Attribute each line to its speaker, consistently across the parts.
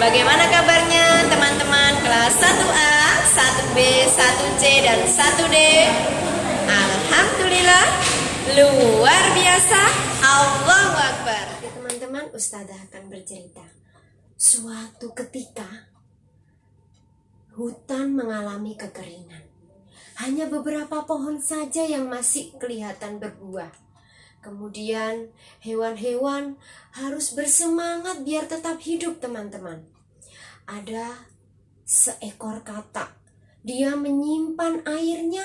Speaker 1: Bagaimana kabarnya teman-teman kelas 1A, 1B, 1C, dan 1D? Alhamdulillah, luar biasa. Allahu Akbar. Teman-teman, Ustazah akan bercerita. Suatu ketika, hutan mengalami kekeringan. Hanya beberapa pohon saja yang masih kelihatan berbuah. Kemudian hewan-hewan harus bersemangat biar tetap hidup, teman-teman. Ada seekor katak. Dia menyimpan airnya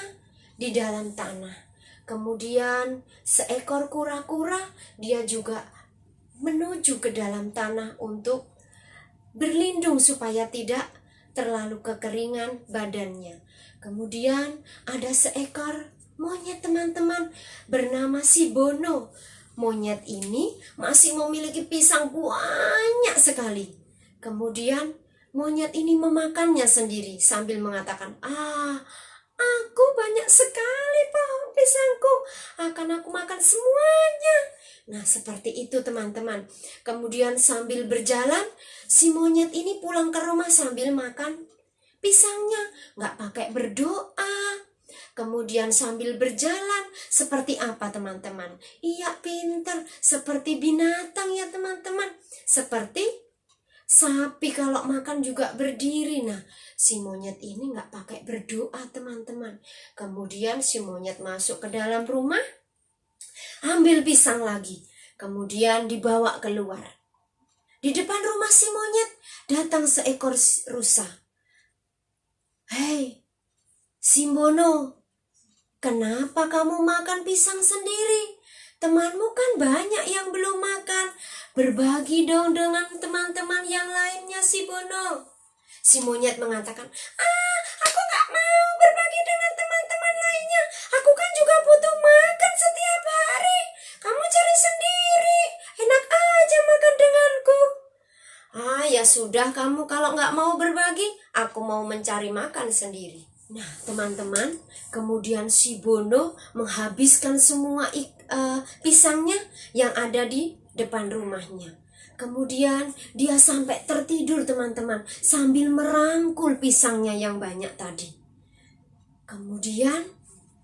Speaker 1: di dalam tanah. Kemudian seekor kura-kura, dia juga menuju ke dalam tanah untuk berlindung supaya tidak terlalu kekeringan badannya. Kemudian ada seekor monyet, teman-teman, bernama si Bono. Monyet ini masih memiliki pisang banyak sekali. Kemudian monyet ini memakannya sendiri sambil mengatakan, aku banyak sekali pohon pisangku, akan aku makan semuanya. Nah, seperti itu, teman-teman. Kemudian sambil berjalan, si monyet ini pulang ke rumah sambil makan pisangnya, nggak pakai berdoa. Kemudian sambil berjalan, seperti apa, teman-teman? Iya, pintar, seperti binatang ya, teman-teman. Seperti sapi kalau makan juga berdiri. Nah, si monyet ini nggak pakai berdoa, teman-teman. Kemudian si monyet masuk ke dalam rumah, ambil pisang lagi. Kemudian dibawa keluar. Di depan rumah si monyet datang seekor rusa. Hei, si Bono, kenapa kamu makan pisang sendiri? Temanmu kan banyak yang belum makan. Berbagi dong dengan teman-teman yang lainnya, si Bono. Si monyet mengatakan, aku gak mau berbagi dengan teman-teman lainnya. Aku kan juga butuh makan setiap hari. Kamu cari sendiri. Enak aja makan denganku. Ya sudah, kamu kalau gak mau berbagi, aku mau mencari makan sendiri. Nah, teman-teman, kemudian si Bono menghabiskan semua pisangnya yang ada di depan rumahnya. Kemudian dia sampai tertidur, teman-teman, sambil merangkul pisangnya yang banyak tadi. Kemudian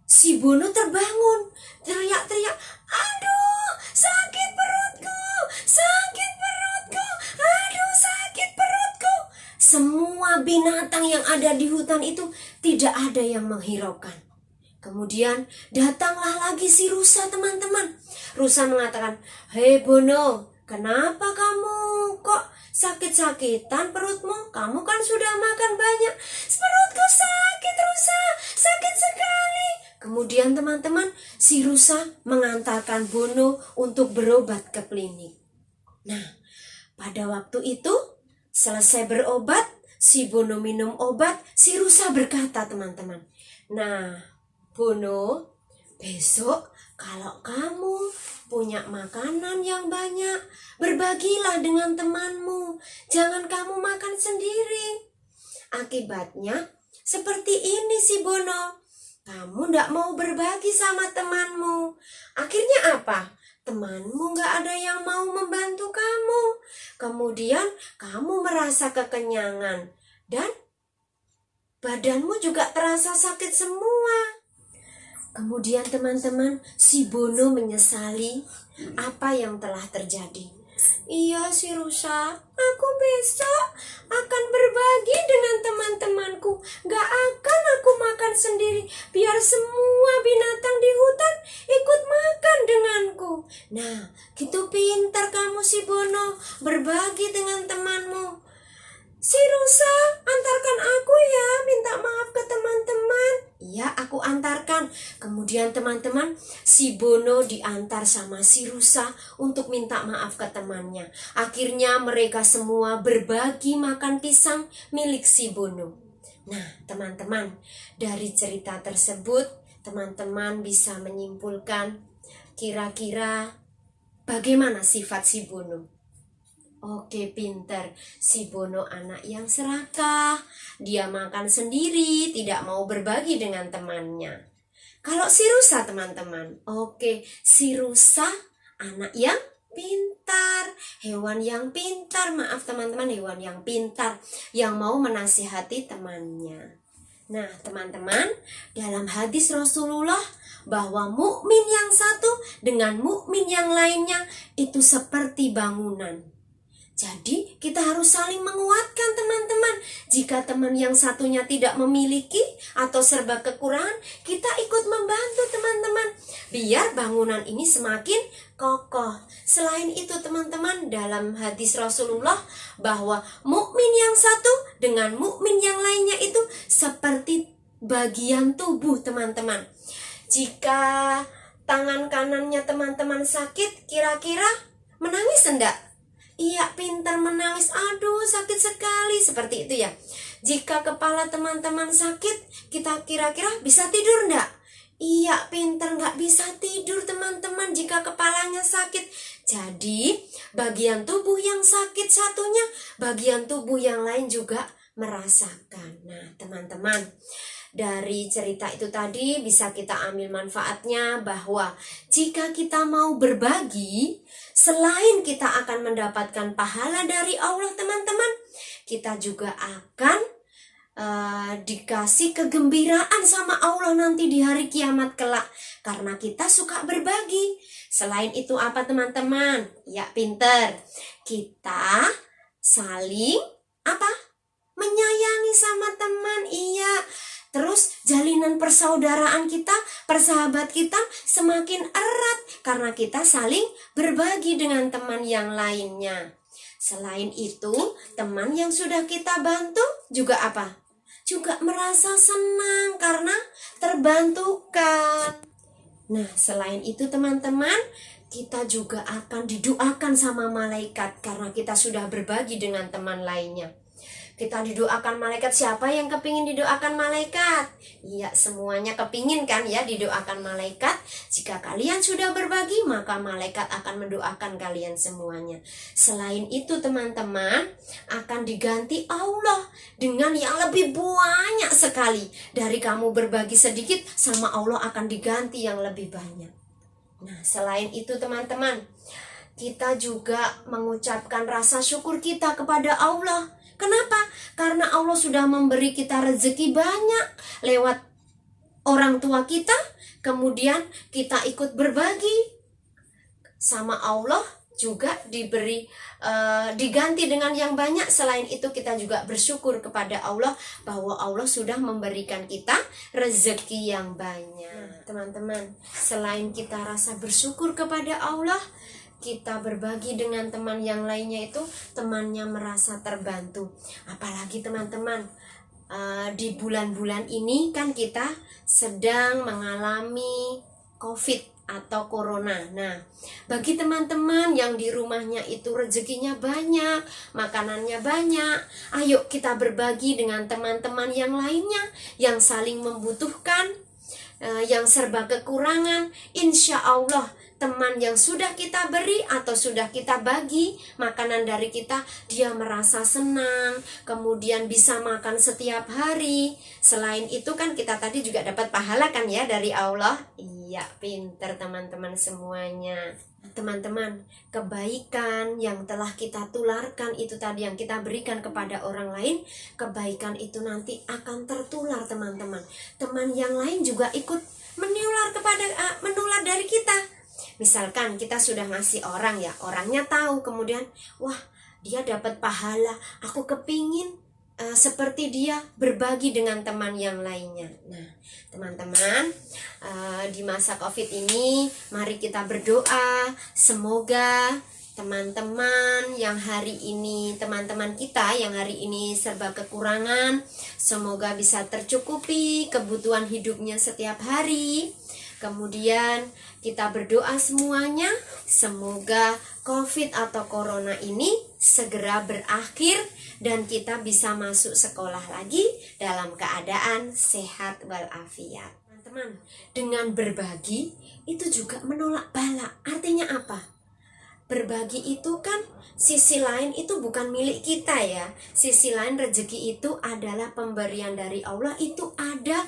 Speaker 1: si Bono terbangun, teriak-teriak, aduh, sakit perutku, sakit perutku, aduh, sakit perutku. Semua binatang yang ada di hutan itu tidak ada yang menghiraukan. Kemudian datanglah lagi si rusa, teman-teman. Rusa mengatakan, hei Bono, kenapa kamu kok sakit-sakitan perutmu? Kamu kan sudah makan banyak. Perutku sakit, rusa, sakit sekali. Kemudian, teman-teman, si rusa mengantarkan Bono untuk berobat ke klinik. Nah, pada waktu itu selesai berobat, si Bono minum obat, si rusa berkata, teman-teman, nah, Bono, besok kalau kamu punya makanan yang banyak, berbagilah dengan temanmu. Jangan kamu makan sendiri. Akibatnya seperti ini si Bono. Kamu tidak mau berbagi sama temanmu. Akhirnya apa? Temanmu gak ada yang mau membantu kamu. Kemudian kamu merasa kekenyangan. Dan badanmu juga terasa sakit semua. Kemudian, teman-teman, si Bono menyesali apa yang telah terjadi. Iya, si rusa, aku besok akan berbagi dengan teman-temanku. Gak akan aku makan sendiri, biar semua binatang di hutan ikut makan denganku. Nah, gitu pintar kamu si Bono, berbagi dengan temanmu. Si rusa, antarkan aku ya, minta maaf ke teman-teman. Iya, aku antarkan. Kemudian, teman-teman, si Bono diantar sama si rusa untuk minta maaf ke temannya. Akhirnya mereka semua berbagi makan pisang milik si Bono. Nah, teman-teman, dari cerita tersebut, teman-teman bisa menyimpulkan kira-kira bagaimana sifat si Bono. Oke, pinter. Si Bono anak yang serakah. Dia makan sendiri, tidak mau berbagi dengan temannya. Kalau si rusa, teman-teman, oke, si rusa anak yang pintar, hewan yang pintar, maaf teman-teman, hewan yang pintar yang mau menasihati temannya. Nah, teman-teman, dalam hadis Rasulullah bahwa mukmin yang satu dengan mukmin yang lainnya itu seperti bangunan. Jadi kita harus saling menguatkan teman-teman. Jika teman yang satunya tidak memiliki atau serba kekurangan, kita ikut membantu teman-teman, biar bangunan ini semakin kokoh. Selain itu teman-teman, dalam hadis Rasulullah bahwa mukmin yang satu dengan mukmin yang lainnya itu seperti bagian tubuh teman-teman. Jika tangan kanannya teman-teman sakit, kira-kira menangis enggak? Iya, pintar menangis. Aduh, sakit sekali. Seperti itu ya. Jika kepala teman-teman sakit, kita kira-kira bisa tidur enggak? Iya, pintar nggak bisa tidur teman-teman jika kepalanya sakit. Jadi, bagian tubuh yang sakit satunya, bagian tubuh yang lain juga merasakan. Nah, teman-teman, dari cerita itu tadi bisa kita ambil manfaatnya bahwa jika kita mau berbagi, selain kita akan mendapatkan pahala dari Allah teman-teman, kita juga akan dikasih kegembiraan sama Allah nanti di hari kiamat kelak, karena kita suka berbagi. Selain itu apa teman-teman? Ya, pinter. Kita saling menyayangi sama teman. Iya. Terus jalinan persaudaraan kita, persahabat kita semakin erat karena kita saling berbagi dengan teman yang lainnya. Selain itu, teman yang sudah kita bantu juga juga merasa senang karena terbantukan. Nah, selain itu teman-teman, kita juga akan didoakan sama malaikat karena kita sudah berbagi dengan teman lainnya. Kita didoakan malaikat. Siapa yang kepingin didoakan malaikat? Iya, semuanya kepingin kan ya didoakan malaikat. Jika kalian sudah berbagi, maka malaikat akan mendoakan kalian semuanya. Selain itu teman-teman, akan diganti Allah dengan yang lebih banyak sekali. Dari kamu berbagi sedikit, sama Allah akan diganti yang lebih banyak. Nah, selain itu teman-teman, kita juga mengucapkan rasa syukur kita kepada Allah. Kenapa? Karena Allah sudah memberi kita rezeki banyak lewat orang tua kita, kemudian kita ikut berbagi sama Allah juga diganti dengan yang banyak. Selain itu kita juga bersyukur kepada Allah bahwa Allah sudah memberikan kita rezeki yang banyak. Teman-teman, selain kita rasa bersyukur kepada Allah, kita berbagi dengan teman yang lainnya itu temannya merasa terbantu. Apalagi teman-teman, di bulan-bulan ini kan kita sedang mengalami COVID atau corona. Nah, bagi teman-teman yang di rumahnya itu rezekinya banyak, makanannya banyak, ayo kita berbagi dengan teman-teman yang lainnya yang saling membutuhkan, yang serba kekurangan. Insya Allah teman yang sudah kita beri atau sudah kita bagi makanan dari kita, dia merasa senang, kemudian bisa makan setiap hari. Selain itu kan kita tadi juga dapat pahala kan ya dari Allah. Iya, pinter teman-teman semuanya. Teman-teman, kebaikan yang telah kita tularkan itu tadi, yang kita berikan kepada orang lain, kebaikan itu nanti akan tertular teman-teman. Teman yang lain juga ikut menular dari kita. Misalkan kita sudah ngasih orang ya, orangnya tahu, kemudian wah dia dapat pahala, aku kepingin seperti dia berbagi dengan teman yang lainnya. Nah teman-teman, di masa COVID ini mari kita berdoa semoga teman-teman yang hari ini, teman-teman kita yang hari ini serba kekurangan, semoga bisa tercukupi kebutuhan hidupnya setiap hari. Kemudian kita berdoa semuanya, semoga COVID atau Corona ini segera berakhir dan kita bisa masuk sekolah lagi dalam keadaan sehat walafiat. Teman-teman, dengan berbagi itu juga menolak bala. Artinya apa? Berbagi itu kan sisi lain itu bukan milik kita ya. Sisi lain rezeki itu adalah pemberian dari Allah, itu ada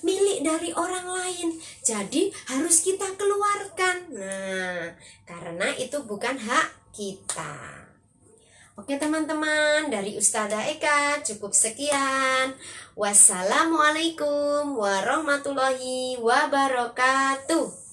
Speaker 1: milik dari orang lain. Jadi harus kita keluarkan. Nah, karena itu bukan hak kita. Oke teman-teman, dari Ustazah Eka cukup sekian. Wassalamualaikum warahmatullahi wabarakatuh.